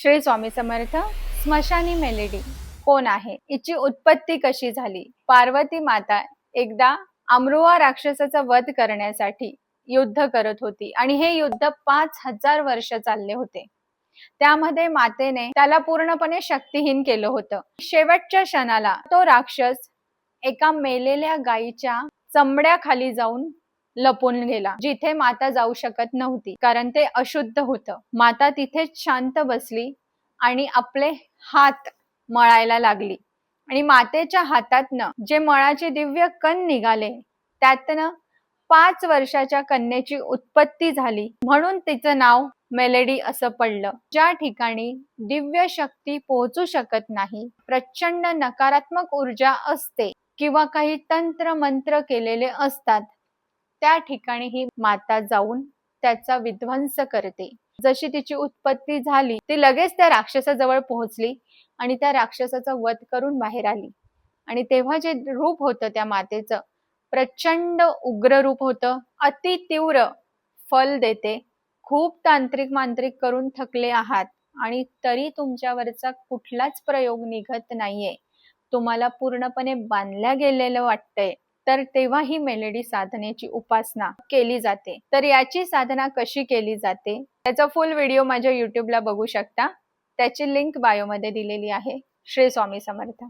Shri Swami Samarth. स्मशानी melody कोण आहे, हिची उत्पत्ती कशी झाली? पार्वती माता एकदा अमृता राक्षसाचा वध करण्यासाठी युद्ध करत होती आणि हे युद्ध 5000 वर्ष चालले होते. त्यामध्ये मातेने त्याला पूर्णपणे शक्तिहीन केलं होतं. शेवटच्या क्षणाला तो राक्षस एका मेलेल्या गायीच्या चमड्याखाली जाऊन लपून गेला, जिथे माता जाऊ शकत नव्हती, कारण ते अशुद्ध होतं. माता तिथेच शांत बसली आणि आपले हात मळायला लागली आणि मातेच्या हातातनं जे मळाचे दिव्य कण निघाले त्यातनं 5 वर्षाच्या कन्येची उत्पत्ती झाली, म्हणून तिचं नाव मेलेडी असं पडलं. ज्या ठिकाणी दिव्य शक्ती पोहोचू शकत नाही, प्रचंड नकारात्मक ऊर्जा असते किंवा काही तंत्र मंत्र केलेले असतात, त्या ठिकाणी ही माता जाऊन त्याचा विध्वंस करते. जशी तिची उत्पत्ती झाली, ती लगेच त्या राक्षसाजवळ पोहोचली आणि त्या राक्षसाचा वध करून बाहेर आली. आणि तेव्हा जे रूप होतं त्या मातेचं, प्रचंड उग्र रूप होतं, अति तीव्र फल देते. खूप तांत्रिक मांत्रिक करून थकले आहात आणि तरी तुमच्यावरचा कुठलाच प्रयोग निघत नाहीये, तुम्हाला पूर्णपणे बांधल्या गेलेलं वाटतंय, तर तेव्हा ही मेलेडी साधनेची उपासना केली जाते. तर याची साधना कशी केली जाते त्याचा फुल व्हिडिओ माझ्या YouTube ला बघू शकता. त्याची लिंक बायो मध्ये दिलेली आहे. श्री स्वामी समर्थ.